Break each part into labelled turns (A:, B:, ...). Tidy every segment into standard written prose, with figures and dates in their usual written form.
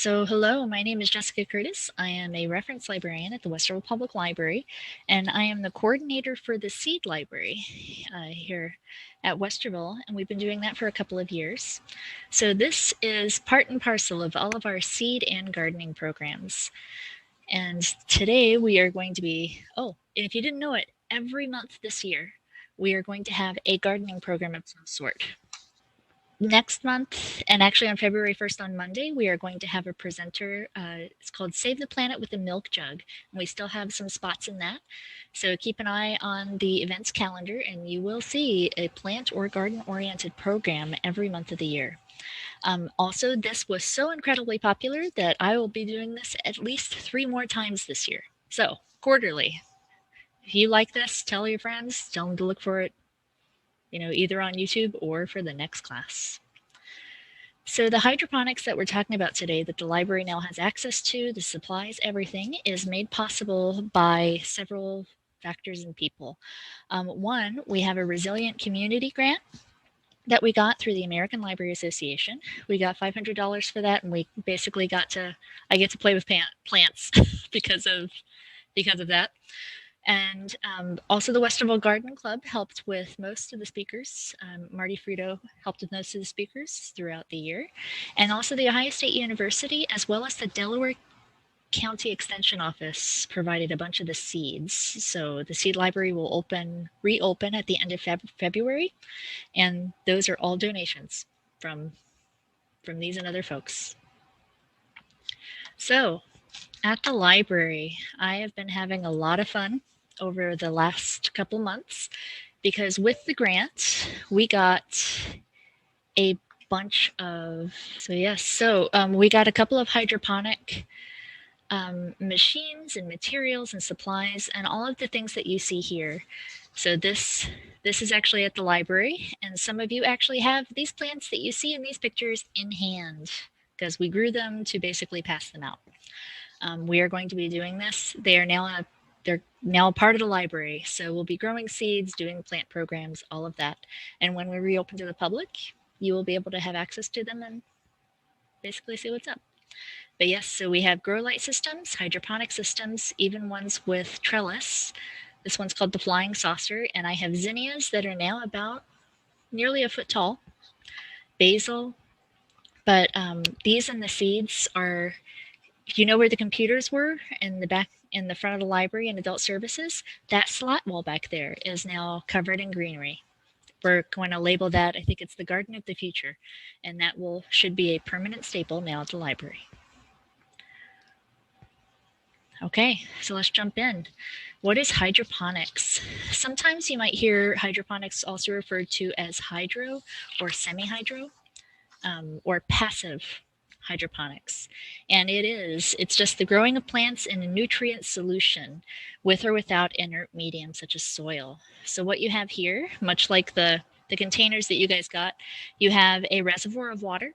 A: So, hello, my name is Jessica Curtis. I am a reference librarian at the Westerville Public Library, and I am the coordinator for the Seed Library here at Westerville, and we've been doing that for a couple of years. So, this is part and parcel of all of our seed and gardening programs. And today we are going to be, and if you didn't know it, every month this year, we are going to have a gardening program of some sort. Next month, and actually on February 1st on Monday, we are going to have a presenter. It's called Save the Planet with a Milk Jug, and we still have some spots in that. So keep an eye on the events calendar, and you will see a plant or garden oriented program every month of the year. Also, this was so incredibly popular that I will be doing this at least 3 more times this year. So, quarterly. If you like this, tell your friends, tell them to look for it, either on YouTube or for the next class. So the hydroponics that we're talking about today that the library now has access to, the supplies, everything, is made possible by several factors and people. One, we have a resilient community grant that we got through the American Library Association. We got $500 for that, and I get to play with plants because of that. And also the Westerville Garden Club helped with most of the speakers. Marty Frito helped with most of the speakers throughout the year. And also the Ohio State University, as well as the Delaware County Extension Office, provided a bunch of the seeds. So the seed library will reopen at the end of February. And those are all donations from these and other folks. So at the library, I have been having a lot of fun over the last couple months because with the grant, we got a bunch of, we got a couple of hydroponic machines and materials and supplies and all of the things that you see here. So this is actually at the library, and some of you actually have these plants that you see in these pictures in hand because we grew them to basically pass them out. We are going to be doing this. They're now a part of the library, so we'll be growing seeds, doing plant programs, all of that. And when we reopen to the public, you will be able to have access to them and basically see what's up. But yes, so we have grow light systems, hydroponic systems, even ones with trellis. This one's called the Flying Saucer, and I have zinnias that are now about nearly a foot tall, basil, but these and the seeds are, if you know where the computers were in the front of the library and adult services, that slot wall back there is now covered in greenery. We're going to label that, I think it's the Garden of the Future, and that should be a permanent staple now at the library. Okay, so let's jump in. What is hydroponics? Sometimes you might hear hydroponics also referred to as hydro or semi-hydro or passive hydroponics. And it's just the growing of plants in a nutrient solution with or without inert medium such as soil. So what you have here, much like the containers that you guys got, you have a reservoir of water.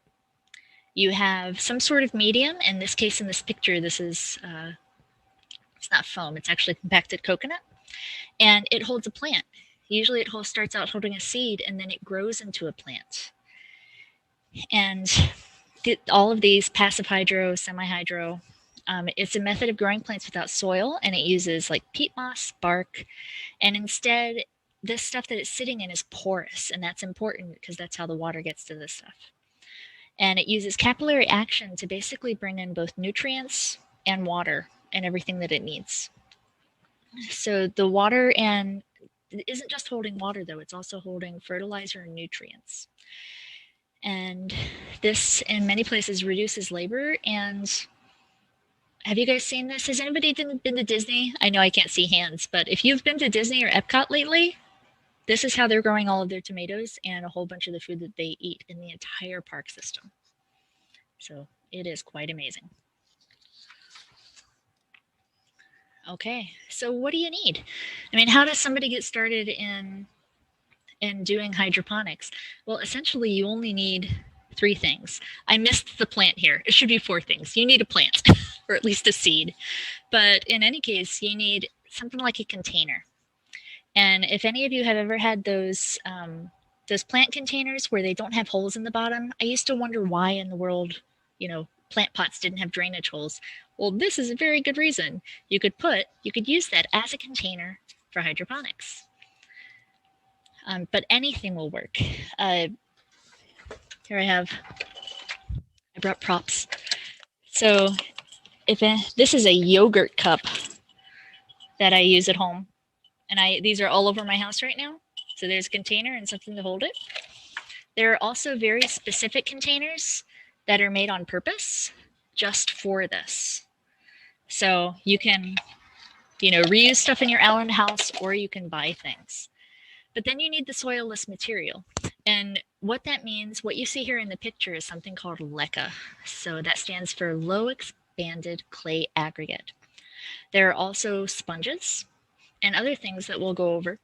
A: You have some sort of medium. In this case, in this picture, this is, it's not foam, it's actually compacted coconut. And it holds a plant. Usually it starts out holding a seed and then it grows into a plant. And all of these passive hydro, semi-hydro, it's a method of growing plants without soil, and it uses like peat moss, bark, and instead this stuff that it's sitting in is porous, and that's important because that's how the water gets to this stuff. And it uses capillary action to basically bring in both nutrients and water and everything that it needs. So the water it isn't just holding water though, it's also holding fertilizer and nutrients. And this, in many places, reduces labor. And have you guys seen this? Has anybody been to Disney? I know I can't see hands, but if you've been to Disney or Epcot lately, this is how they're growing all of their tomatoes and a whole bunch of the food that they eat in the entire park system. So it is quite amazing. Okay, so what do you need? I mean, how does somebody get started in doing hydroponics? Well, essentially, you only need 3 things. I missed the plant here. It should be 4 things. You need a plant, or at least a seed. But in any case, you need something like a container. And if any of you have ever had those plant containers where they don't have holes in the bottom, I used to wonder why in the world, plant pots didn't have drainage holes. Well, this is a very good reason. You could use that as a container for hydroponics. But anything will work. Here I brought props. So this is a yogurt cup that I use at home. And these are all over my house right now. So there's a container and something to hold it. There are also very specific containers that are made on purpose just for this. So you can, reuse stuff in your own house, or you can buy things. But then you need the soilless material. And what that means, what you see here in the picture is something called LECA. So that stands for low expanded clay aggregate. There are also sponges and other things that we'll go over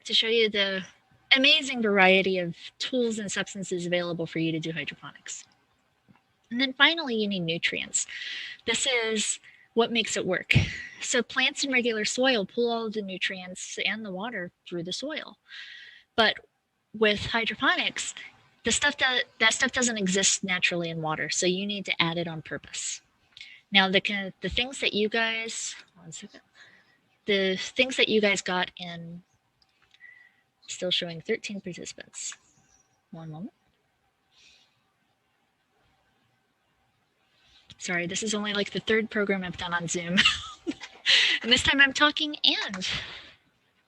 A: to show you the amazing variety of tools and substances available for you to do hydroponics. And then finally, you need nutrients. This is what makes it work. So plants in regular soil pull all of the nutrients and the water through the soil. But with hydroponics, that stuff doesn't exist naturally in water, so you need to add it on purpose. Now, the things that you guys, the things that you guys got in, still showing 13 participants. One moment. Sorry, this is only like the third program I've done on Zoom. And this time I'm talking and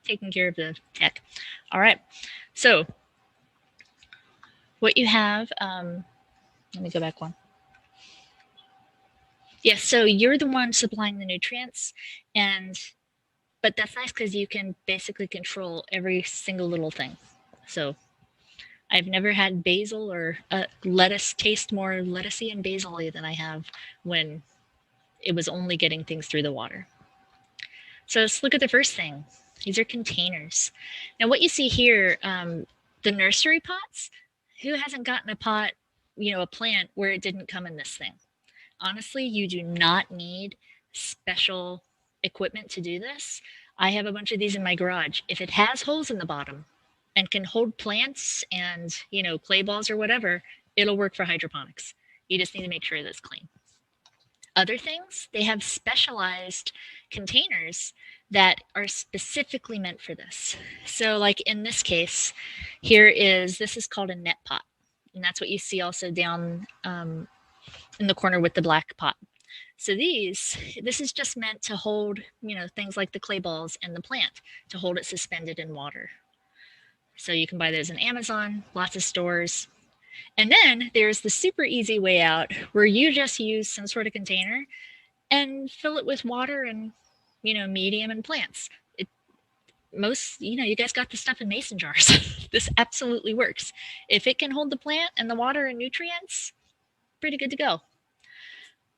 A: taking care of the tech. All right, so what you have, let me go back one. Yes, so you're the one supplying the nutrients, but that's nice because you can basically control every single little thing. So I've never had basil or lettuce taste more lettucey and basil-y than I have when it was only getting things through the water. So let's look at the first thing. These are containers. Now what you see here, the nursery pots, who hasn't gotten a pot, a plant where it didn't come in this thing? Honestly, you do not need special equipment to do this. I have a bunch of these in my garage. If it has holes in the bottom and can hold plants and, clay balls or whatever, it'll work for hydroponics. You just need to make sure that it's clean. Other things, they have specialized containers that are specifically meant for this. So like in this case, this is called a net pot. And that's what you see also down in the corner with the black pot. So this is just meant to hold, things like the clay balls and the plant, to hold it suspended in water. So you can buy those on Amazon, lots of stores. And then there's the super easy way out where you just use some sort of container and fill it with water and, medium and plants. You guys got the stuff in mason jars. This absolutely works. If it can hold the plant and the water and nutrients, pretty good to go.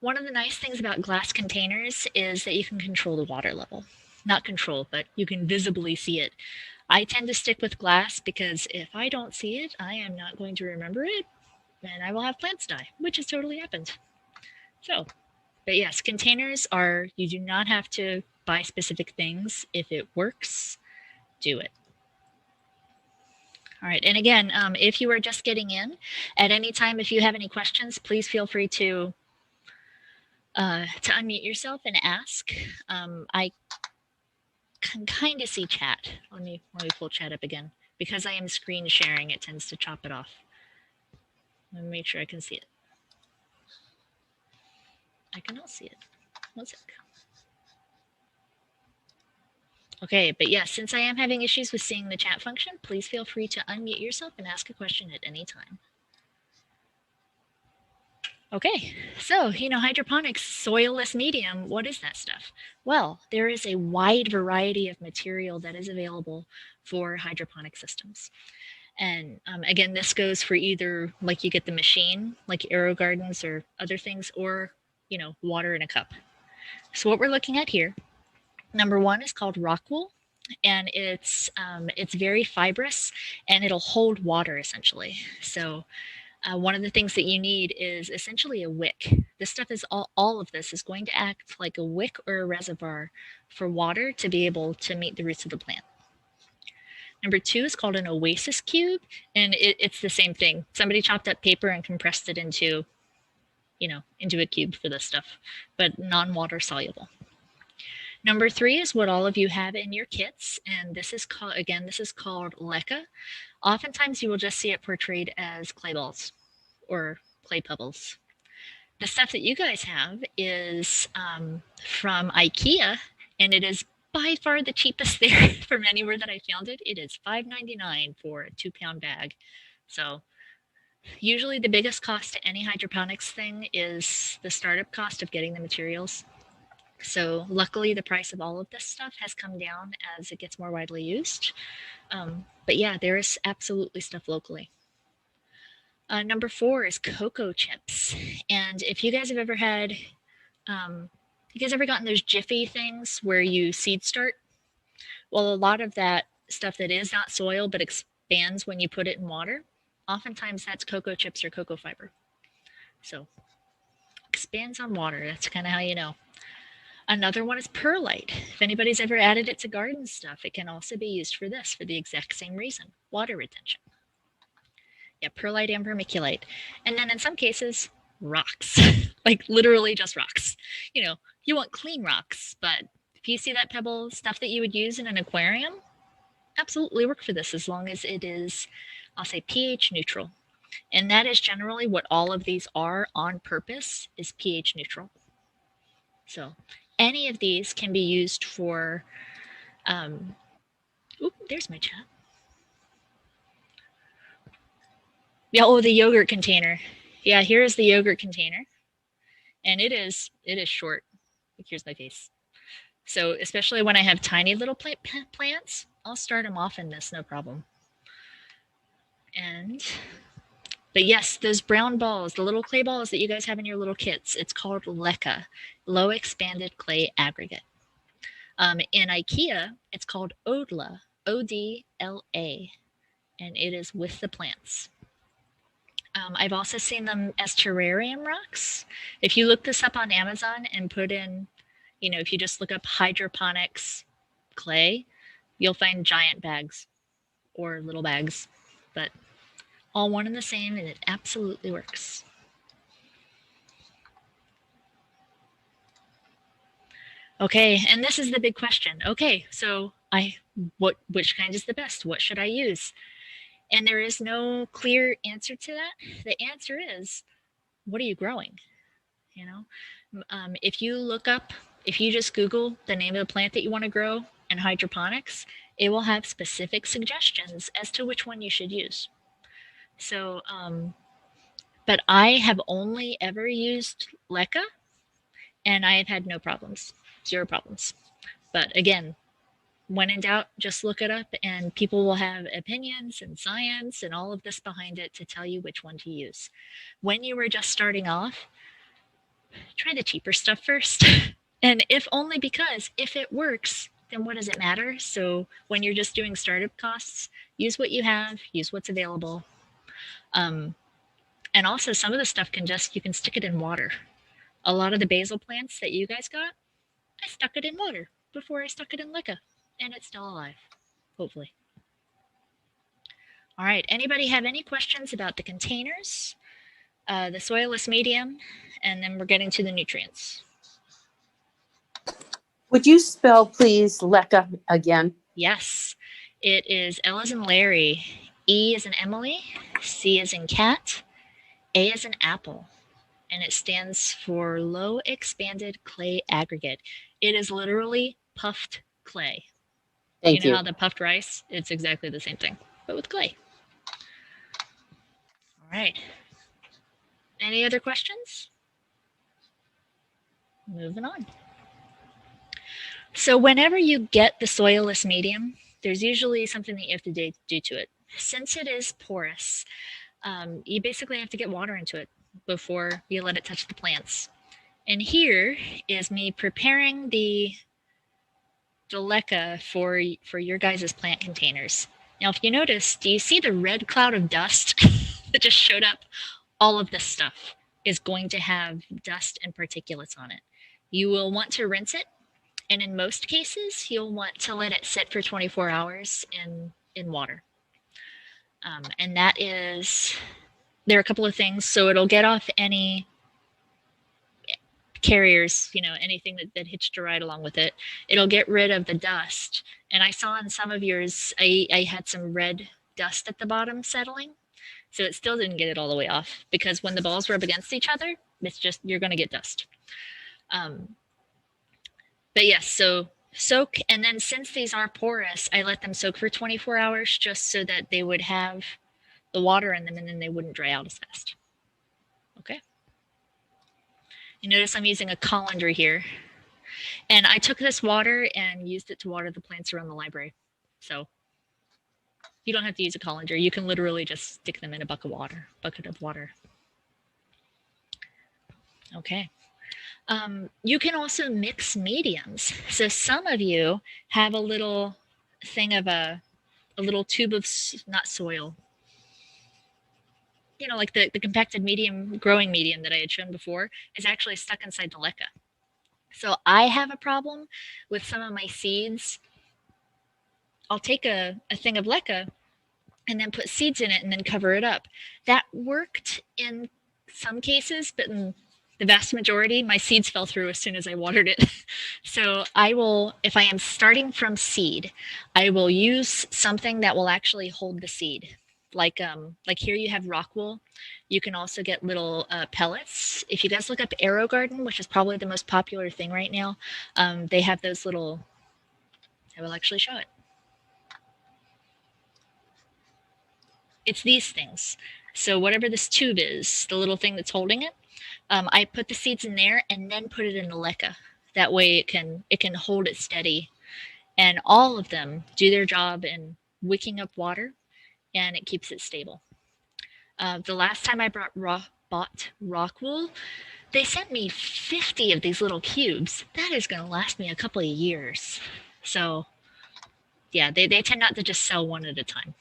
A: One of the nice things about glass containers is that you can control the water level. Not control, but you can visibly see it. I tend to stick with glass because if I don't see it, I am not going to remember it, and I will have plants die, which has totally happened. So, but yes, containers you do not have to buy specific things. If it works, do it. All right, and again, if you are just getting in, at any time, if you have any questions, please feel free to unmute yourself and ask. I can kind of see chat. Let me pull chat up again. Because I am screen sharing, it tends to chop it off. Let me make sure I can see it. I cannot see it. One sec. Okay, but yes, since I am having issues with seeing the chat function, please feel free to unmute yourself and ask a question at any time. Okay, so, hydroponics, soilless medium, what is that stuff? Well, there is a wide variety of material that is available for hydroponic systems. And again, this goes for either like you get the machine, like Aero Gardens or other things, or, water in a cup. So what we're looking at here, number one is called rock wool. And it's very fibrous and it'll hold water essentially. So one of the things that you need is essentially a wick. This stuff is all of this is going to act like a wick or a reservoir for water to be able to meet the roots of the plant. Number two is called an oasis cube, and it's the same thing. Somebody chopped up paper and compressed it into, into a cube for this stuff, but non-water soluble. Number 3 is what all of you have in your kits, and this is called leca. Oftentimes you will just see it portrayed as clay balls or clay pebbles. The stuff that you guys have is from IKEA, and it is by far the cheapest there from anywhere that I found it. It is $5.99 for a 2-pound bag. So usually the biggest cost to any hydroponics thing is the startup cost of getting the materials. So luckily the price of all of this stuff has come down as it gets more widely used. But yeah, there is absolutely stuff locally. Number 4 is cocoa chips. And if you guys have ever had, you guys ever gotten those Jiffy things where you seed start? Well, a lot of that stuff that is not soil but expands when you put it in water, oftentimes that's cocoa chips or cocoa fiber. So expands on water, that's kind of how you know. Another one is perlite. If anybody's ever added it to garden stuff, it can also be used for this for the exact same reason, water retention. Yeah, perlite and vermiculite. And then in some cases, rocks, like literally just rocks. You want clean rocks, but if you see that pebble stuff that you would use in an aquarium, absolutely work for this as long as it is, I'll say, pH neutral. And that is generally what all of these are on purpose, is pH neutral. So any of these can be used for, there's my chat. Yeah, the yogurt container. Yeah, here is the yogurt container. And it is short. Here's my face. So especially when I have tiny little plants, I'll start them off in this, no problem. But yes, those brown balls, the little clay balls that you guys have in your little kits, it's called leca, low expanded clay aggregate. In IKEA, it's called Odla, O-D-L-A, and it is with the plants. I've also seen them as terrarium rocks. If you look this up on Amazon and put in, if you just look up hydroponics clay, you'll find giant bags or little bags, but all one and the same, and it absolutely works. Okay, and this is the big question. Okay, so which kind is the best? What should I use? And there is no clear answer to that. The answer is, what are you growing? If you just Google the name of the plant that you want to grow and hydroponics, it will have specific suggestions as to which one you should use. So, but I have only ever used leca, and I have had no problems, 0 problems. But again, when in doubt, just look it up, and people will have opinions and science and all of this behind it to tell you which one to use. When you were just starting off, try the cheaper stuff first. And if only because if it works, then what does it matter? So when you're just doing startup costs, use what you have, use what's available. And also some of the stuff you can stick it in water. A lot of the basil plants that you guys got, I stuck it in water before I stuck it in leca, and it's still alive, hopefully. All right, anybody have any questions about the containers, the soilless medium, and then we're getting to the nutrients.
B: Would you spell, please, leca again?
A: Yes, it is L as in Larry, E as in Emily, C as in cat, A as in apple, and it stands for low expanded clay aggregate. It is literally puffed clay.
B: Thank you.
A: How the puffed rice? It's exactly the same thing, but with clay. All right. Any other questions? Moving on. So whenever you get the soilless medium, there's usually something that you have to do to it. Since it is porous, you basically have to get water into it before you let it touch the plants. And here is me preparing the leca for your guys' plant containers. Now, if you notice, do you see the red cloud of dust that just showed up? All of this stuff is going to have dust and particulates on it. You will want to rinse it, and in most cases, you'll want to let it sit for 24 hours in water. And there are a couple of things. So it'll get off any carriers, anything that hitched a ride along with it. It'll get rid of the dust. And I saw in some of yours, I had some red dust at the bottom settling. So it still didn't get it all the way off, because when the balls rub against each other, it's just, you're going to get dust. But yes, so soak, and then since these are porous, I let them soak for 24 hours just so that they would have the water in them and then they wouldn't dry out as fast. Okay. You notice I'm using a colander here. And I took this water and used it to water the plants around the library. So you don't have to use a colander. You can literally just stick them in a bucket of water. Okay. You can also mix mediums. So some of you have a little thing of a little tube of, not soil, like the compacted medium, growing medium that I had shown before, is actually stuck inside the leca. So I have a problem with some of my seeds. I'll take a thing of leca and then put seeds in it and then cover it up. That worked in some cases, but in the vast majority, my seeds fell through as soon as I watered it. So I will, if I am starting from seed, I will use something that will actually hold the seed. Like here you have rock wool. You can also get little pellets. If you guys look up Arrow Garden, which is probably the most popular thing right now, they have those little, I will actually show it. It's these things. So whatever this tube is, the little thing that's holding it, I put the seeds in there and then put it in the leca. That way it can hold it steady. And all of them do their job in wicking up water, and it keeps it stable. The last time I bought rock wool, they sent me 50 of these little cubes. That is going to last me a couple of years. So yeah, they tend not to just sell one at a time.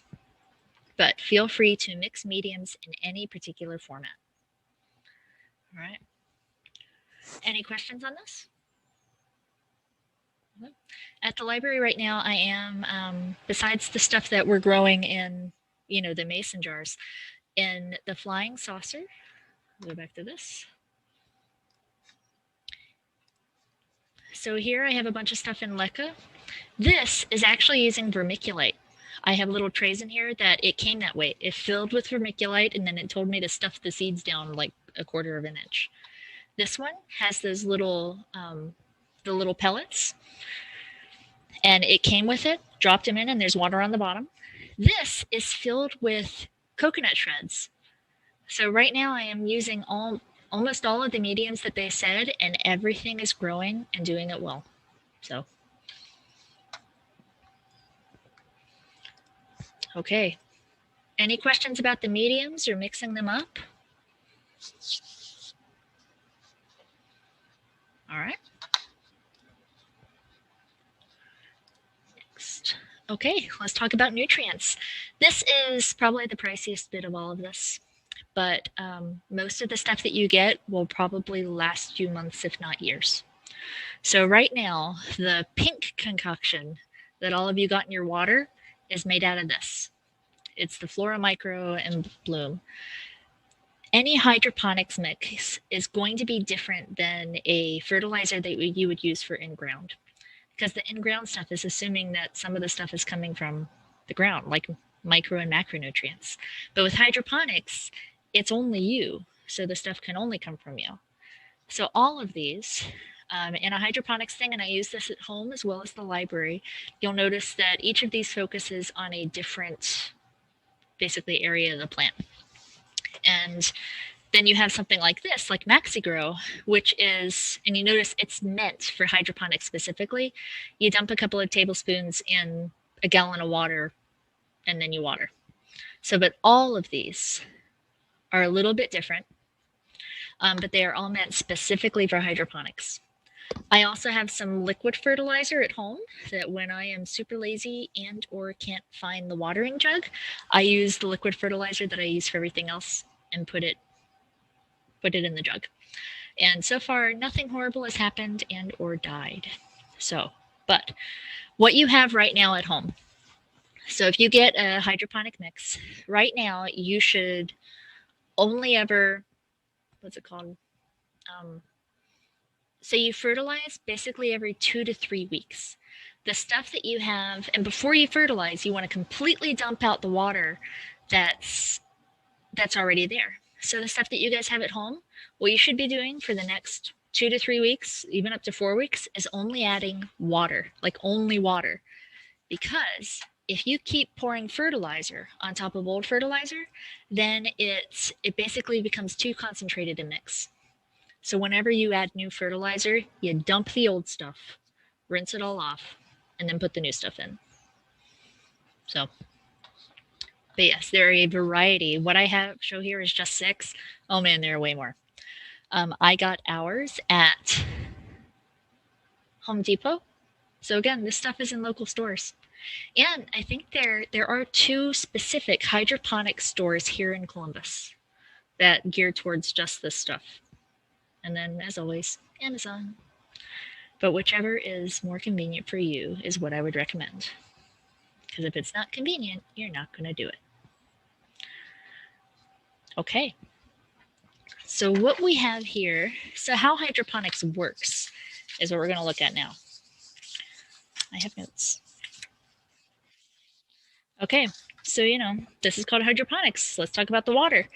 A: But feel free to mix mediums in any particular format. All right. Any questions on this? At the library right now, I am, besides the stuff that we're growing in, the mason jars, in the flying saucer. I'll go back to this. So here I have a bunch of stuff in leca. This is actually using vermiculite. I have little trays in here that it came that way. It filled with vermiculite, and then it told me to stuff the seeds down like a quarter of an inch. This one has those little, the little pellets, and it came with it, dropped them in, and there's water on the bottom. This is filled with coconut shreds. So right now I am using almost all of the mediums that they said, and everything is growing and doing it well. So, okay. Any questions about the mediums or mixing them up? All right. Next. Okay, let's talk about nutrients. This is probably the priciest bit of all of this, but most of the stuff that you get will probably last you months, if not years. So right now, the pink concoction that all of you got in your water is made out of this. It's the Flora Micro and Bloom. Any hydroponics mix is going to be different than a fertilizer that you would use for in-ground, because the in-ground stuff is assuming that some of the stuff is coming from the ground, like micro and macronutrients. But with hydroponics, it's only you, so the stuff can only come from you. So all of these, in a hydroponics thing, and I use this at home as well as the library, you'll notice that each of these focuses on a different, basically, area of the plant. And then you have something like this, like MaxiGrow, which is, and you notice it's meant for hydroponics specifically. You dump a couple of tablespoons in a gallon of water, and then you water. So, but all of these are a little bit different, but they are all meant specifically for hydroponics. I also have some liquid fertilizer at home that when I am super lazy and or can't find the watering jug, I use the liquid fertilizer that I use for everything else and put it in the jug. And so far, nothing horrible has happened and or died. So, but what you have right now at home. So if you get a hydroponic mix, right now you should only ever, what's it called? So you fertilize basically every 2 to 3 weeks. The stuff that you have, and before you fertilize, you want to completely dump out the water that's already there. So the stuff that you guys have at home, what you should be doing for the next 2 to 3 weeks, even up to 4 weeks, is only adding water, like only water. Because if you keep pouring fertilizer on top of old fertilizer, then it basically becomes too concentrated to mix. So whenever you add new fertilizer, you dump the old stuff, rinse it all off, and then put the new stuff in. So, but yes, there are a variety. What I have show here is just 6. Oh man, there are way more. I got ours at Home Depot. So again, this stuff is in local stores. And I think there are 2 specific hydroponic stores here in Columbus that gear towards just this stuff. And then, as always, Amazon. But whichever is more convenient for you is what I would recommend. Because if it's not convenient, you're not going to do it. Okay. So what we have here, so how hydroponics works is what we're going to look at now. I have notes. Okay, so this is called hydroponics. Let's talk about the water.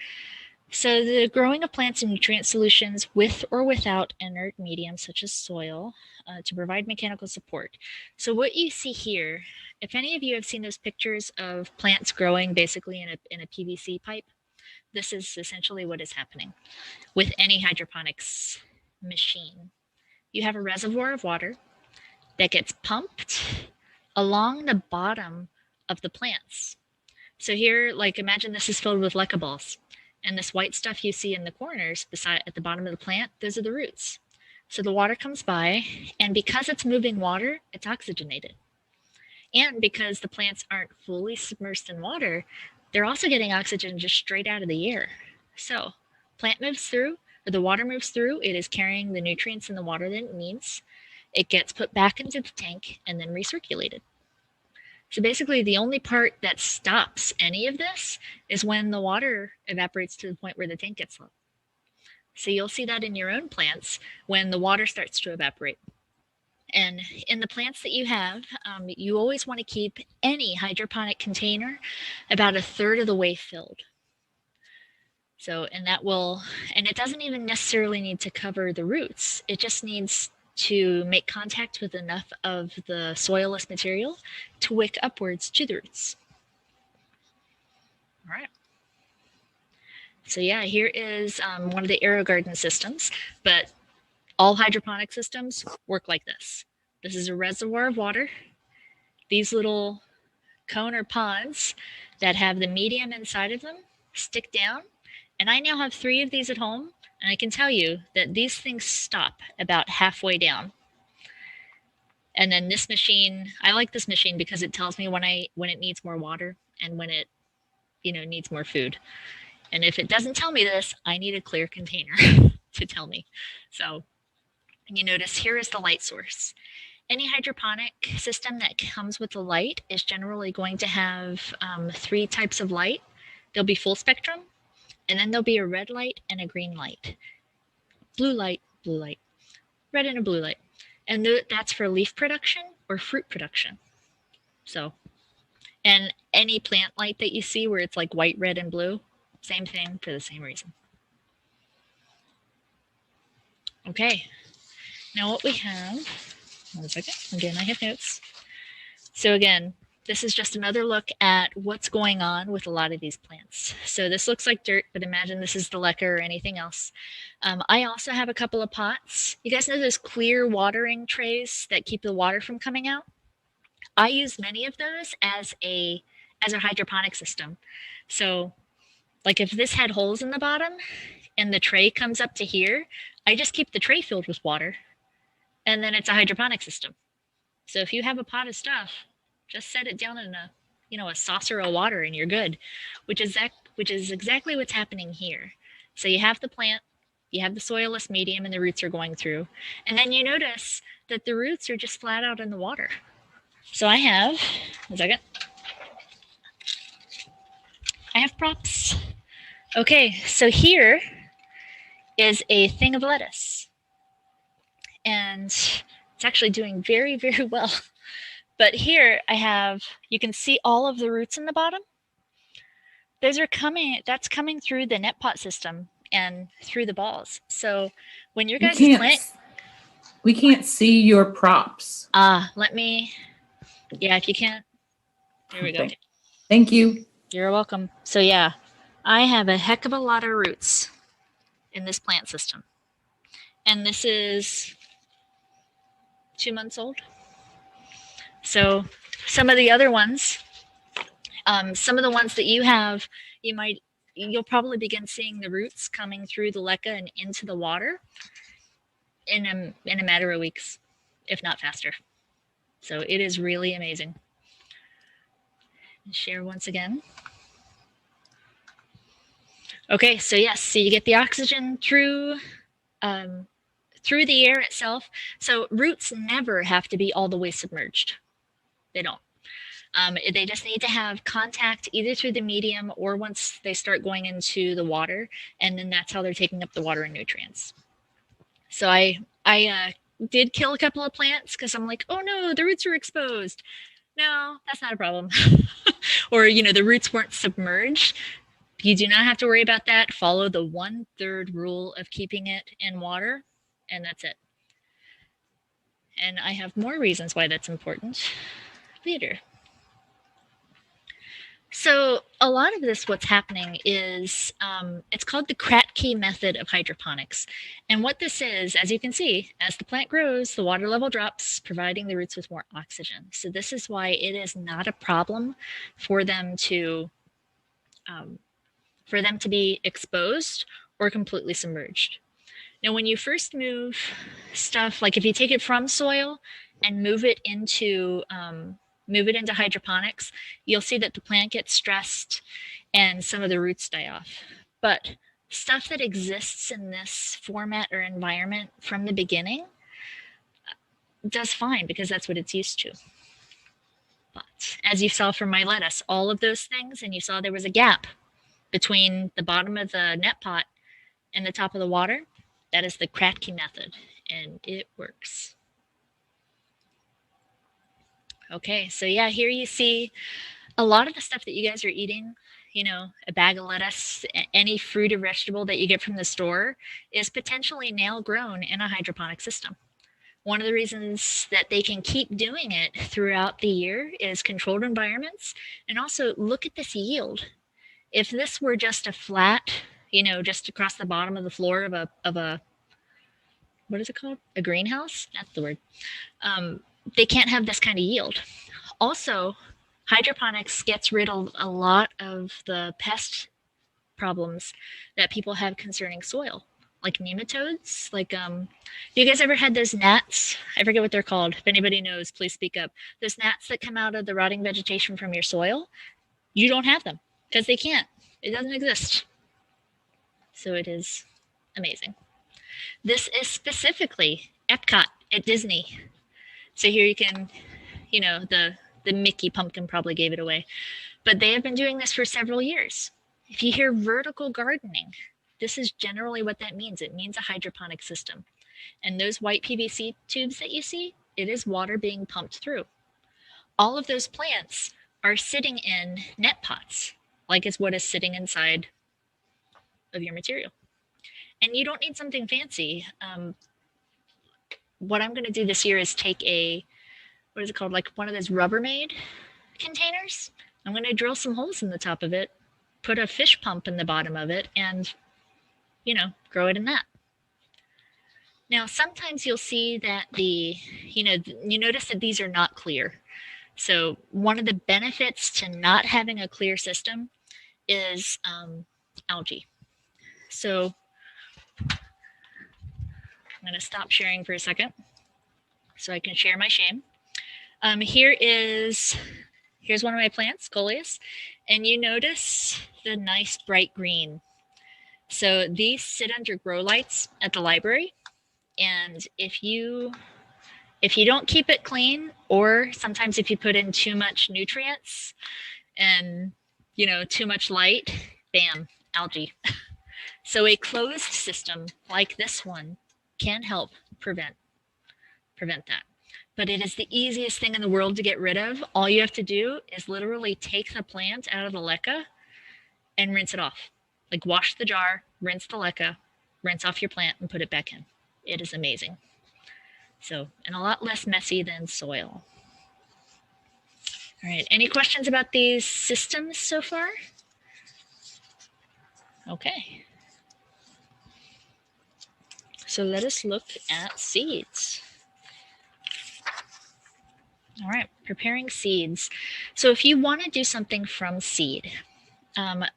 A: So the growing of plants in nutrient solutions with or without inert medium such as soil to provide mechanical support. So what you see here, if any of you have seen those pictures of plants growing basically in a PVC pipe, this is essentially what is happening with any hydroponics machine. You have a reservoir of water that gets pumped along the bottom of the plants. So here, like imagine this is filled with leca balls. And this white stuff you see in the corners beside at the bottom of the plant, those are the roots. So the water comes by, and because it's moving water, it's oxygenated. And because the plants aren't fully submerged in water, they're also getting oxygen just straight out of the air. So plant moves through, or the water moves through, it is carrying the nutrients in the water that it needs. It gets put back into the tank and then recirculated. So basically, the only part that stops any of this is when the water evaporates to the point where the tank gets low. So you'll see that in your own plants when the water starts to evaporate. And in the plants that you have, you always want to keep any hydroponic container about 1/3 of the way filled. So, and it doesn't even necessarily need to cover the roots. It just needs to make contact with enough of the soilless material to wick upwards to the roots. All right. So yeah, here is one of the AeroGarden systems, but all hydroponic systems work like this. This is a reservoir of water. These little cone or pods that have the medium inside of them stick down. And I now have 3 of these at home, and I can tell you that these things stop about halfway down. And then this machine, I like this machine because it tells me when it needs more water and when it needs more food. And if it doesn't tell me this, I need a clear container to tell me. So you notice here is the light source. Any hydroponic system that comes with a light is generally going to have 3 types of light. There'll be full spectrum, and then there'll be a red light and a green light. Blue light, red and a blue light. And that's for leaf production or fruit production. So, and any plant light that you see where it's like white, red, and blue, same thing for the same reason. Okay, now what we have, one second, again, I have notes. So again, this is just another look at what's going on with a lot of these plants. So this looks like dirt, but imagine this is the leca or anything else. I also have a couple of pots. You guys know those clear watering trays that keep the water from coming out? I use many of those as a hydroponic system. So like if this had holes in the bottom and the tray comes up to here, I just keep the tray filled with water, and then it's a hydroponic system. So if you have a pot of stuff, just set it down in a saucer of water and you're good, which is exactly what's happening here. So you have the plant, you have the soilless medium and the roots are going through, and then you notice that the roots are just flat out in the water. So I have props. Okay, so here is a thing of lettuce. and it's actually doing very, very well. But here I have, you can see all of the roots in the bottom. Those are coming, that's coming through the net pot system and through the balls. So when your guys plant,
C: we can't see your props.
A: Let me, yeah, if you can't, there we go.
C: Thank you.
A: You're welcome. So yeah, I have a heck of a lot of roots in this plant system. And this is 2 months old. So some of the other ones, some of the ones that you have, you'll probably begin seeing the roots coming through the leca and into the water in a matter of weeks, if not faster. So it is really amazing. Share once again. Okay, so yes, so you get the oxygen through the air itself. So roots never have to be all the way submerged. They don't. They just need to have contact either through the medium or once they start going into the water, and then that's how they're taking up the water and nutrients. So I did kill a couple of plants because I'm like, oh no, the roots are exposed. No, that's not a problem. Or, the roots weren't submerged. You do not have to worry about that. Follow the 1/3 rule of keeping it in water, and that's it. And I have more reasons why that's important later. So a lot of this, what's happening is, it's called the kratky method of hydroponics. And what this is, as you can see, as the plant grows, the water level drops, providing the roots with more oxygen. So this is why it is not a problem for them to be exposed or completely submerged. Now, when you first move stuff, like if you take it from soil and move it into hydroponics, you'll see that the plant gets stressed and some of the roots die off. But stuff that exists in this format or environment from the beginning does fine because that's what it's used to. But as you saw from my lettuce, all of those things, and you saw there was a gap between the bottom of the net pot and the top of the water, that is the kratky method, and it works. Okay, so yeah, here you see a lot of the stuff that you guys are eating, a bag of lettuce, any fruit or vegetable that you get from the store is potentially now grown in a hydroponic system. One of the reasons that they can keep doing it throughout the year is controlled environments, and also look at this yield. If this were just a flat, just across the bottom of the floor of a what is it called? A greenhouse? That's the word. They can't have this kind of yield. Also, hydroponics gets rid of a lot of the pest problems that people have concerning soil, like nematodes. Like, you guys ever had those gnats? I forget what they're called. If anybody knows, please speak up. Those gnats that come out of the rotting vegetation from your soil, you don't have them because they can't. It doesn't exist. So it is amazing. This is specifically Epcot at Disney. So here you can, the Mickey pumpkin probably gave it away. But they have been doing this for several years. If you hear vertical gardening, this is generally what that means. It means a hydroponic system. And those white PVC tubes that you see, it is water being pumped through. All of those plants are sitting in net pots, like is what is sitting inside of your material. And you don't need something fancy. What I'm going to do this year is take what is it called? Like one of those Rubbermaid containers. I'm going to drill some holes in the top of it, put a fish pump in the bottom of it, and, grow it in that. Now, sometimes you'll see that you notice that these are not clear. So one of the benefits to not having a clear system is algae. So I'm going to stop sharing for a second so I can share my shame. Here's one of my plants, Soilless, and you notice the nice bright green. So these sit under grow lights at the library, and if you don't keep it clean, or sometimes if you put in too much nutrients and too much light, bam, algae. So a closed system like this one can help prevent prevent that. But it is the easiest thing in the world to get rid of. All you have to do is literally take the plant out of the leca and rinse it off. Like wash the jar, rinse the leca, rinse off your plant, and put it back in. It is amazing. So, and a lot less messy than soil. All right, any questions about these systems so far? Okay. So let us look at seeds. All right, preparing seeds. So if you want to do something from seed,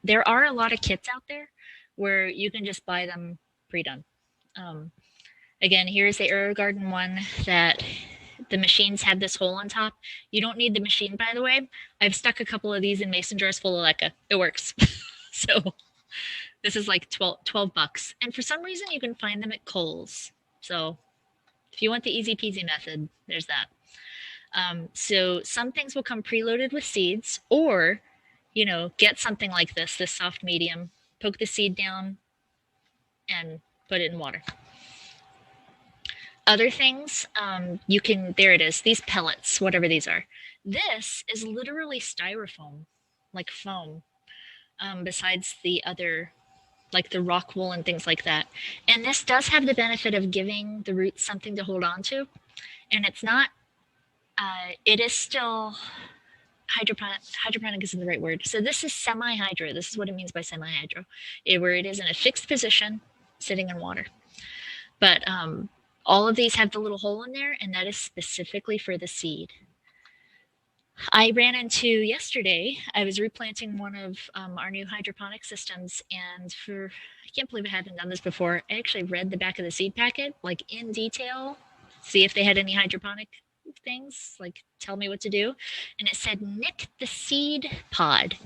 A: there are a lot of kits out there where you can just buy them pre-done. Again, here's the AeroGarden one that the machines have this hole on top. You don't need the machine, by the way. I've stuck a couple of these in mason jars full of leca. It works. So this is like 12 bucks. And for some reason, you can find them at Kohl's. So if you want the easy peasy method, there's that. So some things will come preloaded with seeds, or, you know, get something like this soft medium, poke the seed down and put it in water. Other things, you can, there it is, these pellets, whatever these are. This is literally styrofoam, like foam, besides the other, like the rock wool and things like that. And this does have the benefit of giving the roots something to hold on to. And it's not, it is still, hydroponic isn't the right word. So this is semi-hydro. This is what it means by semi-hydro, where it is in a fixed position, sitting in water. But all of these have the little hole in there, and that is specifically for the seed. I ran into yesterday, I was replanting one of our new hydroponic systems, and I can't believe I haven't done this before. I actually read the back of the seed packet, like in detail, see if they had any hydroponic things, like tell me what to do. And it said, nick the seed pod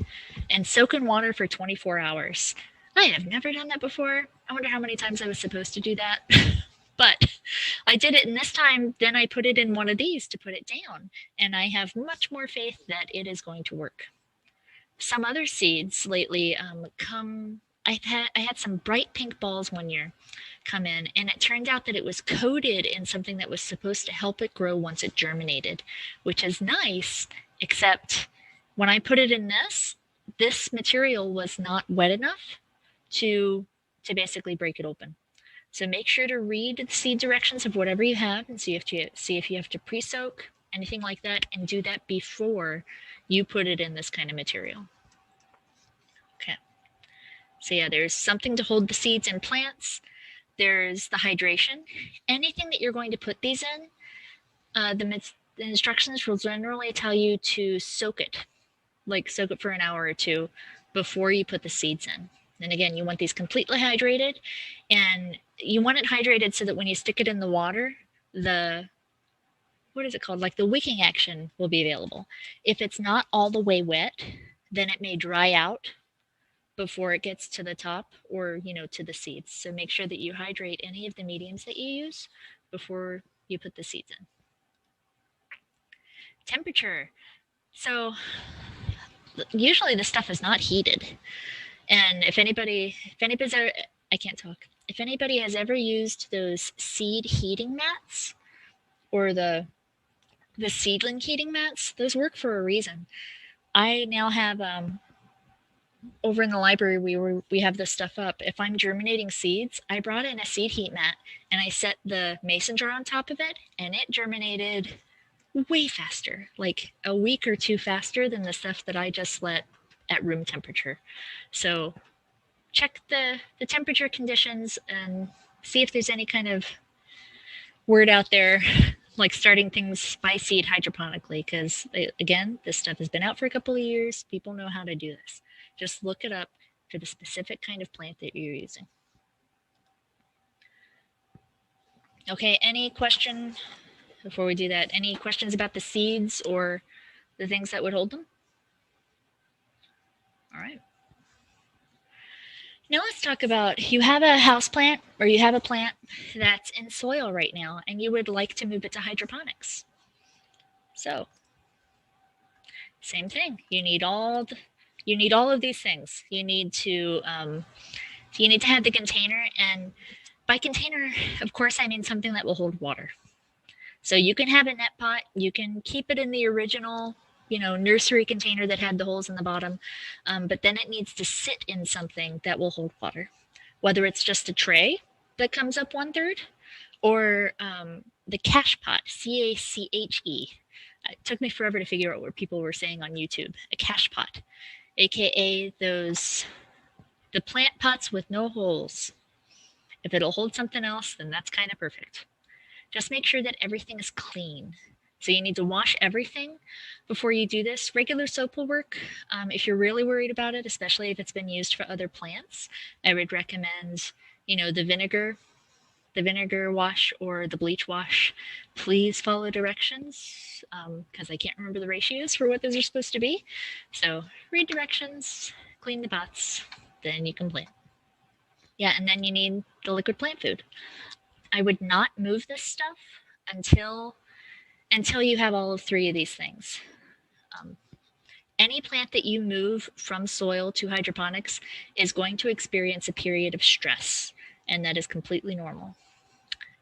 A: and soak in water for 24 hours. I have never done that before. I wonder how many times I was supposed to do that. But I did it, and this time, then I put it in one of these to put it down, and I have much more faith that it is going to work. Some other seeds lately I had some bright pink balls one year come in, and it turned out that it was coated in something that was supposed to help it grow once it germinated, which is nice, except when I put it in this material was not wet enough to basically break it open. So make sure to read the seed directions of whatever you have and see if you have to pre-soak, anything like that, and do that before you put it in this kind of material. Okay. So yeah, there's something to hold the seeds and plants. There's the hydration. Anything that you're going to put these in, the instructions will generally tell you to soak it, like soak it for an hour or two before you put the seeds in. And again, you want these completely hydrated, and you want it hydrated so that when you stick it in the water, what is it called? Like the wicking action will be available. If it's not all the way wet, then it may dry out before it gets to the top or, to the seeds. So make sure that you hydrate any of the mediums that you use before you put the seeds in. Temperature. So usually this stuff is not heated. And if anybody has ever used those seed heating mats or the seedling heating mats, those work for a reason. I now have over in the library we have this stuff up. If I'm germinating seeds, I brought in a seed heat mat and I set the mason jar on top of it, and it germinated way faster, like a week or two faster than the stuff that I just let at room temperature. So check the temperature conditions and see if there's any kind of word out there like starting things by seed hydroponically, because again, this stuff has been out for a couple of years. People know how to do this. Just look it up for the specific kind of plant that you're using. Okay, any question before we do that? Any questions about the seeds or the things that would hold them? All right. Now let's talk about, you have a house plant or you have a plant that's in soil right now and you would like to move it to hydroponics. So same thing, you need all of these things. You need to have the container, and by container, of course, I mean something that will hold water. So you can have a net pot, you can keep it in the original, nursery container that had the holes in the bottom, but then it needs to sit in something that will hold water, whether it's just a tray that comes up 1/3 or the cache pot, CACHE. It took me forever to figure out what people were saying on YouTube. A cache pot, aka the plant pots with no holes. If it'll hold something else, then that's kind of perfect. Just make sure that everything is clean. So you need to wash everything before you do this. Regular soap will work. If you're really worried about it, especially if it's been used for other plants, I would recommend, the vinegar wash or the bleach wash. Please follow directions because I can't remember the ratios for what those are supposed to be. So read directions, clean the pots, then you can plant. Yeah, and then you need the liquid plant food. I would not move this stuff until you have all 3 of these things. Any plant that you move from soil to hydroponics is going to experience a period of stress, and that is completely normal.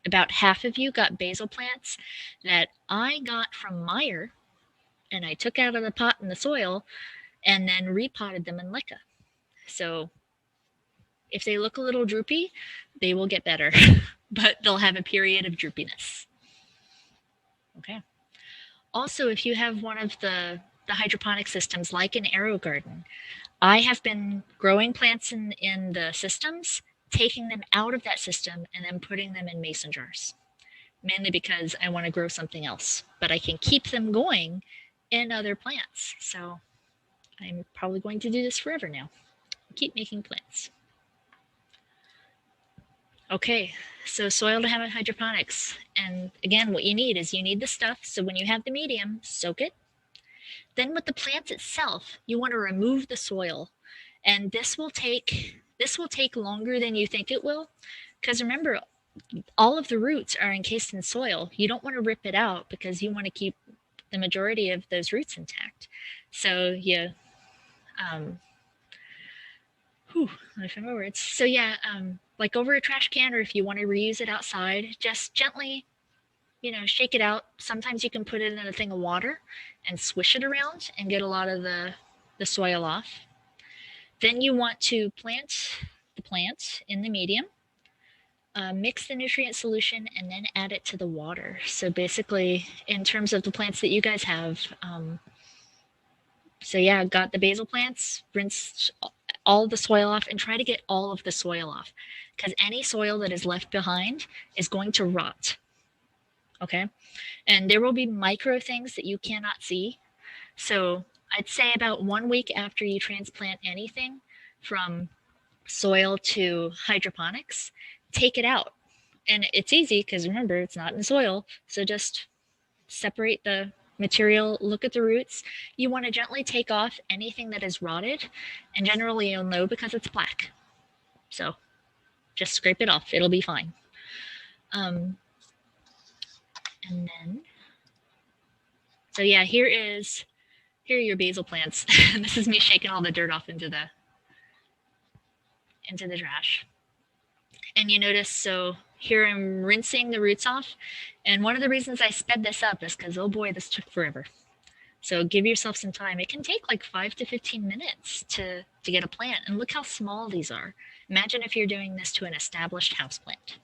A: About half of you got basil plants that I got from Meyer, and I took out of the pot in the soil and then repotted them in leca. So if they look a little droopy, they will get better, but they'll have a period of droopiness. Okay. Also, if you have one of the hydroponic systems like an AeroGarden, I have been growing plants in the systems, taking them out of that system, and then putting them in mason jars. Mainly because I want to grow something else, but I can keep them going in other plants. So I'm probably going to do this forever now. Keep making plants. Okay, so soil to have hydroponics. And again, what you need is you need the stuff. So when you have the medium, soak it. Then with the plants itself, you want to remove the soil. And this will take longer than you think it will. Because remember, all of the roots are encased in soil. You don't want to rip it out because you want to keep the majority of those roots intact. So let me find my words. So like over a trash can, or if you want to reuse it outside, just gently, shake it out. Sometimes you can put it in a thing of water and swish it around and get a lot of the soil off. Then you want to plant the plant in the medium. Mix the nutrient solution and then add it to the water. So basically, in terms of the plants that you guys have, got the basil plants, rinse all the soil off and try to get all of the soil off because any soil that is left behind is going to rot. Okay? And there will be micro things that you cannot see. So I'd say about 1 week after you transplant anything from soil to hydroponics, take it out. And it's easy because remember, it's not in soil. So just separate the material, look at the roots. You want to gently take off anything that is rotted, and generally you'll know because it's black. So just scrape it off. It'll be fine. And then, so yeah, here are your basil plants. This is me shaking all the dirt off into the trash. And you notice, so here I'm rinsing the roots off. And one of the reasons I sped this up is because, oh boy, this took forever. So give yourself some time. It can take like 5 to 15 minutes to get a plant. And look how small these are. Imagine if you're doing this to an established houseplant.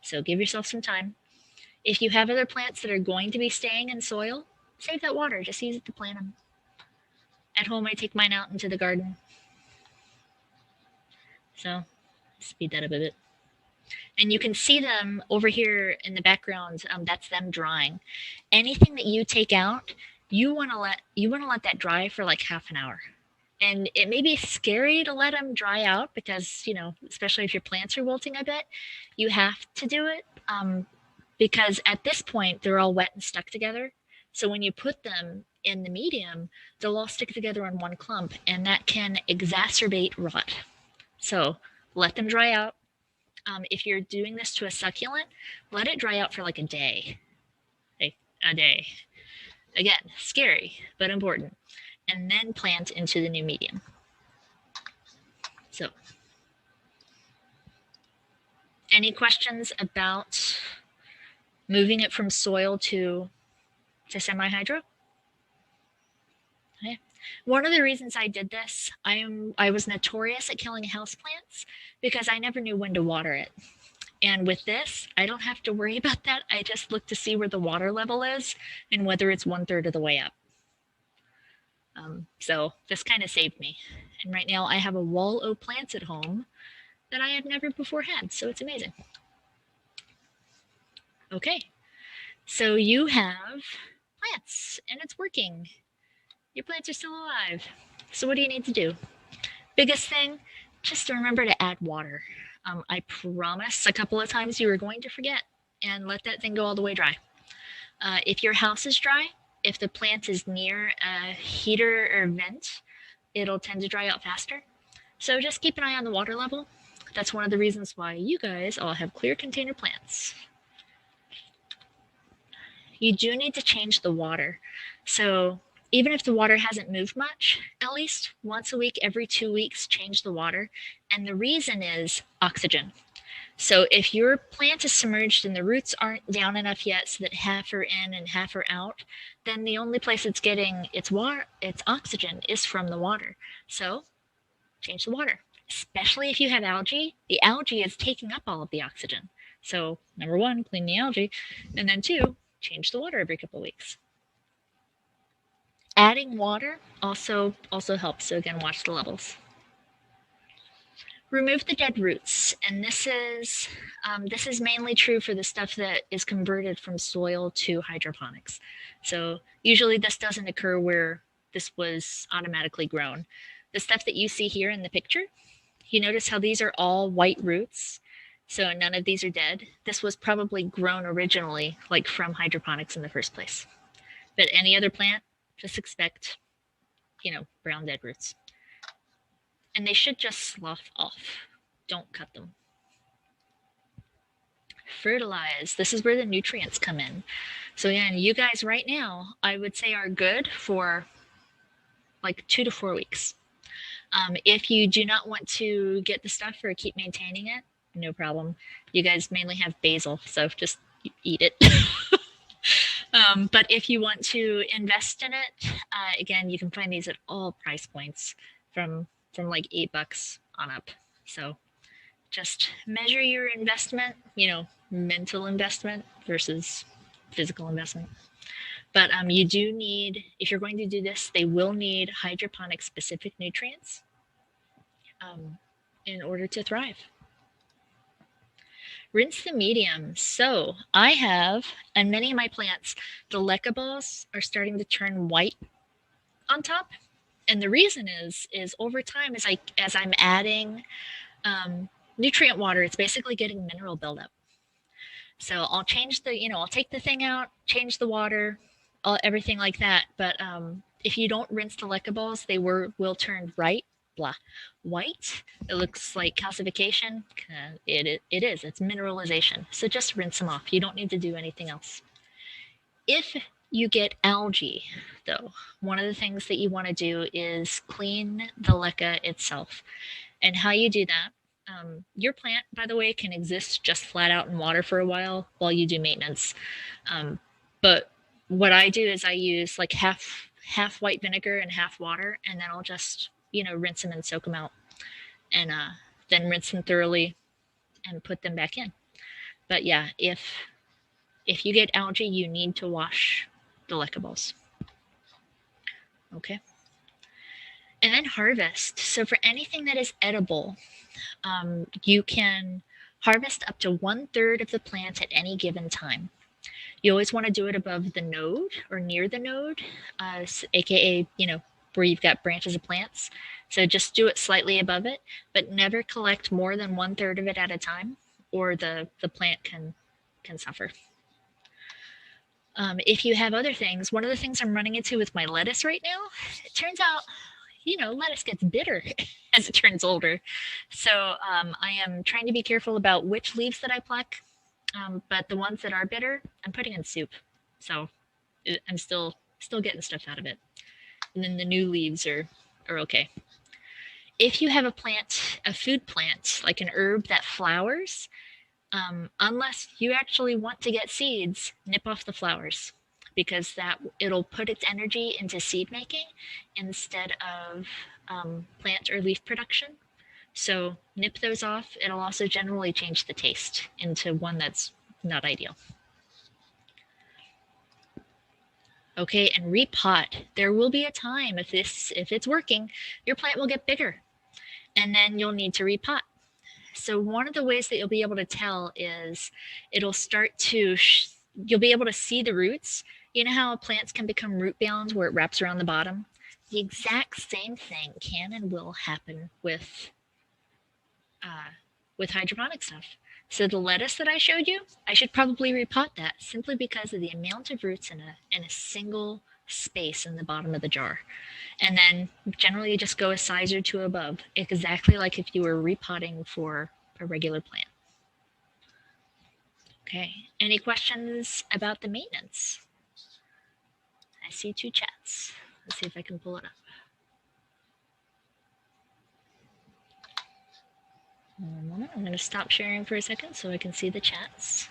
A: So give yourself some time. If you have other plants that are going to be staying in soil, save that water. Just use it to plant them. At home, I take mine out into the garden. So speed that up a bit. And you can see them over here in the background. That's them drying. Anything that you take out, you want to let that dry for like half an hour. And it may be scary to let them dry out because, especially if your plants are wilting a bit, you have to do it because at this point they're all wet and stuck together. So when you put them in the medium, they'll all stick together in one clump, and that can exacerbate rot. So let them dry out. If you're doing this to a succulent, let it dry out for like a day. A day. Again, scary, but important. And then plant into the new medium. So, any questions about moving it from soil to semi-hydro. Okay. One of the reasons I did this, I was notorious at killing houseplants because I never knew when to water it. And with this, I don't have to worry about that. I just look to see where the water level is and whether it's 1/3 of the way up. So this kind of saved me. And right now I have a wall of plants at home that I have never before had, so it's amazing. Okay, so you have plants and it's working. Your plants are still alive. So what do you need to do? Biggest thing, just remember to add water. I promise a couple of times you were going to forget and let that thing go all the way dry. If your house is dry, if the plant is near a heater or vent, it'll tend to dry out faster. So just keep an eye on the water level. That's one of the reasons why you guys all have clear container plants. You do need to change the water. So even if the water hasn't moved much, at least once a week, every 2 weeks, change the water. And the reason is oxygen. So if your plant is submerged and the roots aren't down enough yet so that half are in and half are out, then the only place it's getting its oxygen is from the water. So change the water, especially if you have algae. The algae is taking up all of the oxygen. So number 1, clean the algae, and then 2, change the water every couple of weeks. Adding water also helps. So again, watch the levels. Remove the dead roots, and this is mainly true for the stuff that is converted from soil to hydroponics. So usually this doesn't occur where this was automatically grown. The stuff that you see here in the picture, you notice how these are all white roots, so none of these are dead. This was probably grown originally like from hydroponics in the first place. But any other plant, just expect, brown dead roots. And they should just slough off. Don't cut them. Fertilize. This is where the nutrients come in. So again, you guys right now, I would say are good for like 2 to 4 weeks. If you do not want to get the stuff or keep maintaining it, no problem. You guys mainly have basil, so just eat it. But if you want to invest in it, again, you can find these at all price points from like $8 on up. So just measure your investment, mental investment versus physical investment. But you do need, if you're going to do this, they will need hydroponic specific nutrients in order to thrive. Rinse the medium. So I have, on many of my plants, the leca balls are starting to turn white on top. And the reason is over time, as I'm adding nutrient water, it's basically getting mineral buildup. So I'll change I'll take the thing out, change the water, everything like that. But if you don't rinse the leca balls, they will turn white. It looks like calcification. It is. It's mineralization. So just rinse them off. You don't need to do anything else. If you get algae, though, one of the things that you want to do is clean the leca itself. And how you do that, your plant, by the way, can exist just flat out in water for a while you do maintenance. But what I do is I use like half white vinegar and half water, and then I'll just rinse them and soak them out, and then rinse them thoroughly and put them back in. But yeah, if you get algae, you need to wash the leca balls. Okay. And then harvest. So for anything that is edible, you can harvest up to 1/3 of the plant at any given time. You always want to do it above the node or near the node, aka, where you've got branches of plants. So just do it slightly above it, but never collect more than 1/3 of it at a time, or the plant can suffer. If you have other things, one of the things I'm running into with my lettuce right now, it turns out, lettuce gets bitter as it turns older. So I am trying to be careful about which leaves that I pluck, but the ones that are bitter, I'm putting in soup. So I'm still getting stuff out of it. And then the new leaves are okay. If you have a food plant, like an herb that flowers, Unless you actually want to get seeds, nip off the flowers, because it'll put its energy into seed making instead of plant or leaf production. So nip those off. It'll also generally change the taste into one that's not ideal. Okay, and repot. There will be a time if it's working, your plant will get bigger, and then you'll need to repot. So one of the ways that you'll be able to tell is it'll start to you'll be able to see the roots. You know how plants can become root bound where it wraps around the bottom? The exact same thing can and will happen with hydroponic stuff. So the lettuce that I showed you, I should probably repot that simply because of the amount of roots in a single space in the bottom of the jar. And then generally you just go a size or two above, exactly like if you were repotting for a regular plant. Okay, any questions about the maintenance? I see 2 chats. Let's see if I can pull it up. One moment. I'm going to stop sharing for a second so I can see the chats.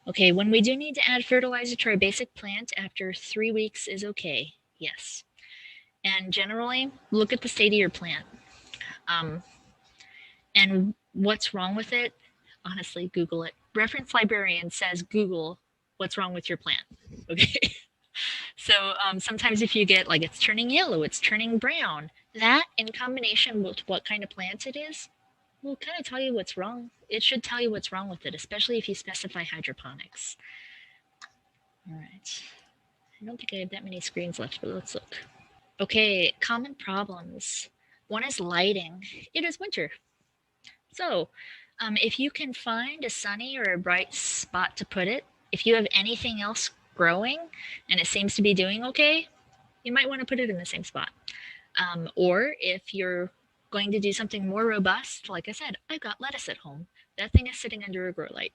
A: Okay, when we do need to add fertilizer to our basic plant after 3 weeks is okay. Yes. And generally, look at the state of your plant. And what's wrong with it? Honestly, Google it. Reference librarian says Google what's wrong with your plant. Okay. So sometimes if you get like it's turning yellow, it's turning brown, that in combination with what kind of plant it is will kind of tell you what's wrong. It should tell you what's wrong with it, especially if you specify hydroponics. All right. I don't think I have that many screens left, but let's look. Okay, common problems. One is lighting. It is winter. So if you can find a sunny or a bright spot to put it, if you have anything else growing and it seems to be doing okay, you might want to put it in the same spot. Or if you're going to do something more robust, like I said, I've got lettuce at home. That thing is sitting under a grow light,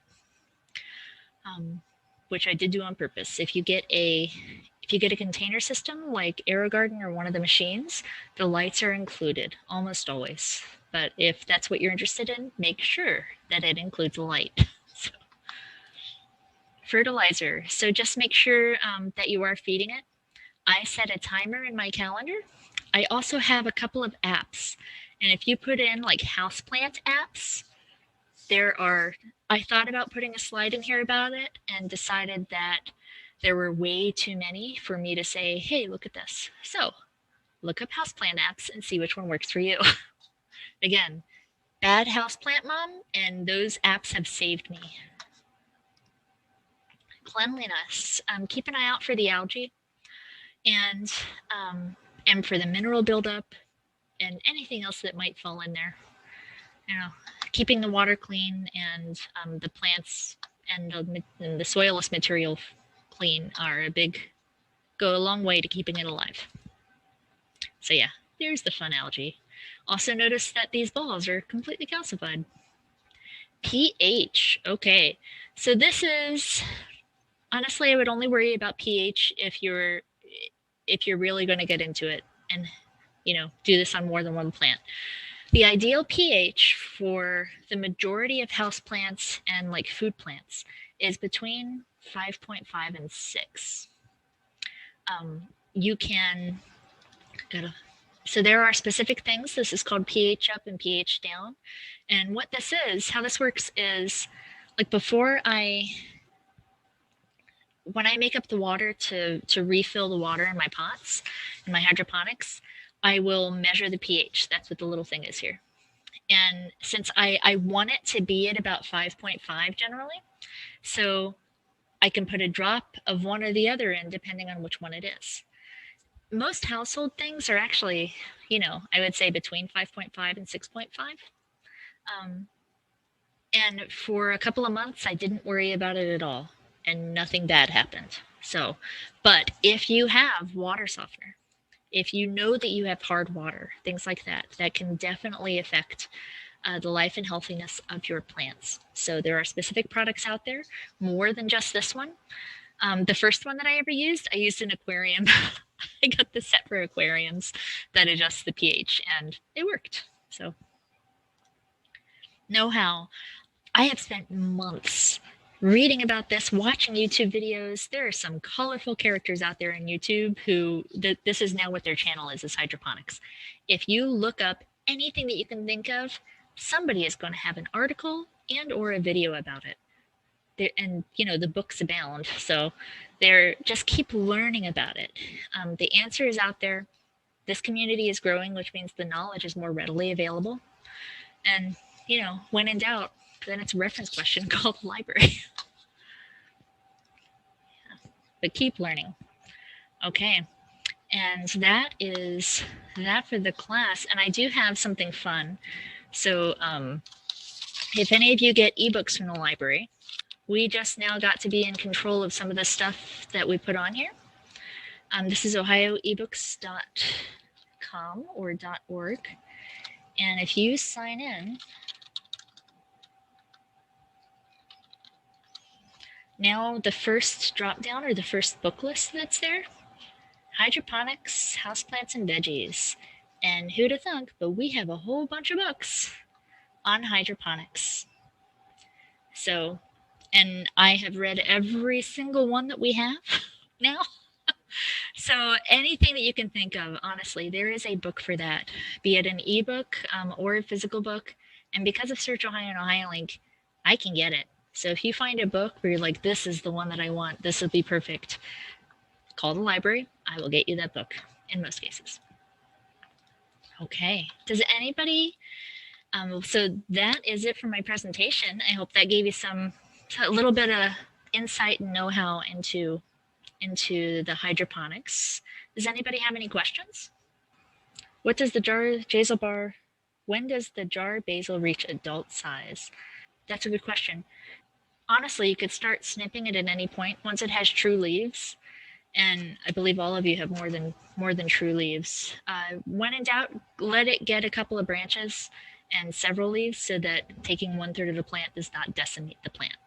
A: which I did do on purpose. If you get a container system like AeroGarden or one of the machines, the lights are included almost always. But if that's what you're interested in, make sure that it includes a light. So, fertilizer. So just make sure that you are feeding it. I set a timer in my calendar. I also have a couple of apps. And if you put in like houseplant apps, I thought about putting a slide in here about it and decided that there were way too many for me to say, hey, look at this. So look up houseplant apps and see which one works for you. Again, bad houseplant mom, and those apps have saved me. Cleanliness. Keep an eye out for the algae and for the mineral buildup and anything else that might fall in there. You know, keeping the water clean and the plants and the soilless material clean go a long way to keeping it alive. So yeah, there's the fun algae. Also notice that these balls are completely calcified. pH. Okay, so this is honestly, I would only worry about pH if you're really going to get into it and do this on more than one plant. The ideal pH for the majority of houseplants and like food plants is between 5.5 and 6. You can so there are specific things. This is called pH up and pH down. And what this is, how this works is like when I make up the water to refill the water in my pots, in my hydroponics, I will measure the pH. That's what the little thing is here. And since I want it to be at about 5.5 generally, so I can put a drop of one or the other in depending on which one it is. Most household things are actually, I would say between 5.5 and 6.5. And for a couple of months, I didn't worry about it at all, and nothing bad happened. So, but if you have water softener, if you know that you have hard water, things like that, that can definitely affect the life and healthiness of your plants. So there are specific products out there, more than just this one. The first one that I ever used, I used an aquarium. I got the set for aquariums that adjusts the pH, and it worked. So know-how. I have spent months reading about this, watching YouTube videos. There are some colorful characters out there on YouTube who this is now what their channel is hydroponics. If you look up anything that you can think of, somebody is going to have an article and or a video about it. And the books abound, so they're just keep learning about it. The answer is out there. This community is growing, which means the knowledge is more readily available. And when in doubt, then it's a reference question called the library. But keep learning. Okay, and that is that for the class. And I do have something fun. So if any of you get ebooks from the library, we just now got to be in control of some of the stuff that we put on here. This is ohioebooks.com or .org. And if you sign in, now the first drop down or the first book list that's there, hydroponics, houseplants, and veggies. And who'd have thunk, but we have a whole bunch of books on hydroponics. So, and I have read every single one that we have now. So anything that you can think of, honestly, there is a book for that, be it an ebook or a physical book. And because of Search Ohio and OhioLink, I can get it. So if you find a book where you're like, this is the one that I want, this will be perfect, call the library. I will get you that book in most cases. Okay. Does anybody? So that is it for my presentation. I hope that gave you a little bit of insight and know-how into the hydroponics. Does anybody have any questions? What does the basil bar? When does the jar basil reach adult size? That's a good question. Honestly, you could start snipping it at any point once it has true leaves. And I believe all of you have more than true leaves. When in doubt, let it get a couple of branches and several leaves so that taking 1/3 of the plant does not decimate the plant.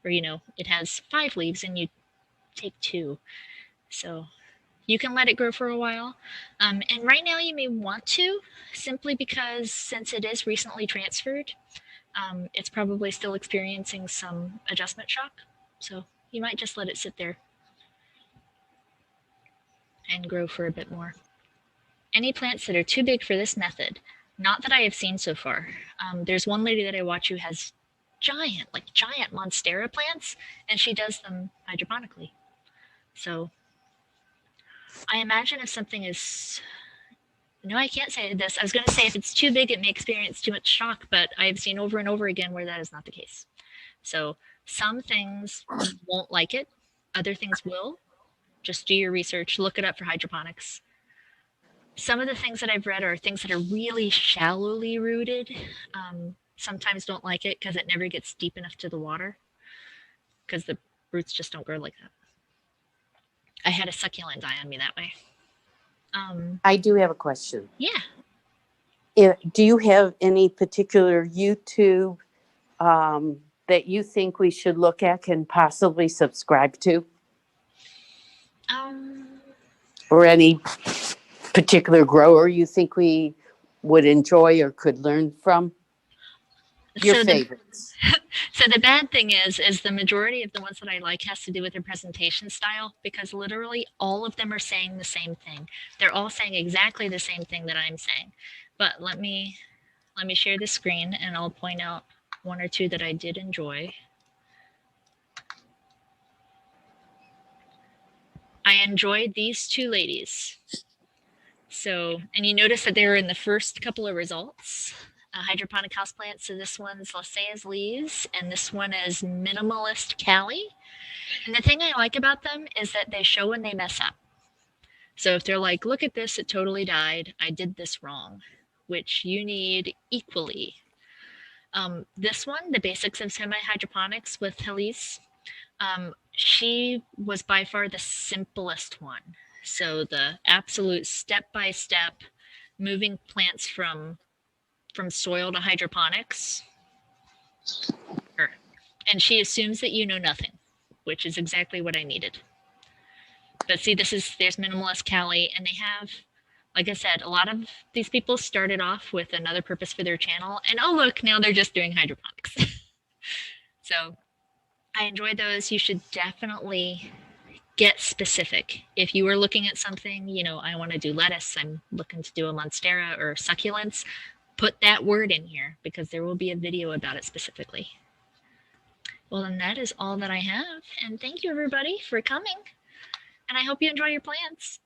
A: Or it has 5 leaves and you take 2. So you can let it grow for a while. And right now you may want to, simply because since it is recently transferred, it's probably still experiencing some adjustment shock. So you might just let it sit there and grow for a bit more. Any plants that are too big for this method? Not that I have seen so far. There's one lady that I watch who has giant monstera plants, and she does them hydroponically. So I imagine if something is, no, I can't say this. I was going to say if it's too big, it may experience too much shock, but I've seen over and over again where that is not the case. So some things won't like it. Other things will. Just do your research, look it up for hydroponics. Some of the things that I've read are things that are really shallowly rooted. Sometimes don't like it because it never gets deep enough to the water because the roots just don't grow like that. I had a succulent die on me that way.
B: I do have a question.
A: Yeah.
B: Do you have any particular YouTube that you think we should look at and possibly subscribe to? Or any particular grower you think we would enjoy or could learn from? Your favorites.
A: So the bad thing is the majority of the ones that I like has to do with their presentation style, because literally all of them are saying the same thing. They're all saying exactly the same thing that I'm saying. But let me share the screen and I'll point out one or two that I did enjoy. I enjoyed these two ladies. So, and you notice that they were in the first couple of results. Hydroponic houseplant. So this one's Lycia's leaves, and this one is Minimalist Callie. And the thing I like about them is that they show when they mess up. So if they're like, look at this, it totally died. I did this wrong, which you need equally. This one, the basics of semi-hydroponics with Helise, she was by far the simplest one. So the absolute step-by-step moving plants from soil to hydroponics. And she assumes that you know nothing, which is exactly what I needed. But see, there's Minimalist Callie, and they have like I said, a lot of these people started off with another purpose for their channel, and oh look, now they're just doing hydroponics. So I enjoy those. You should definitely get specific. If you are looking at something, I want to do lettuce, I'm looking to do a monstera or succulents, put that word in here because there will be a video about it specifically. Well, then that is all that I have. And thank you everybody for coming. And I hope you enjoy your plants.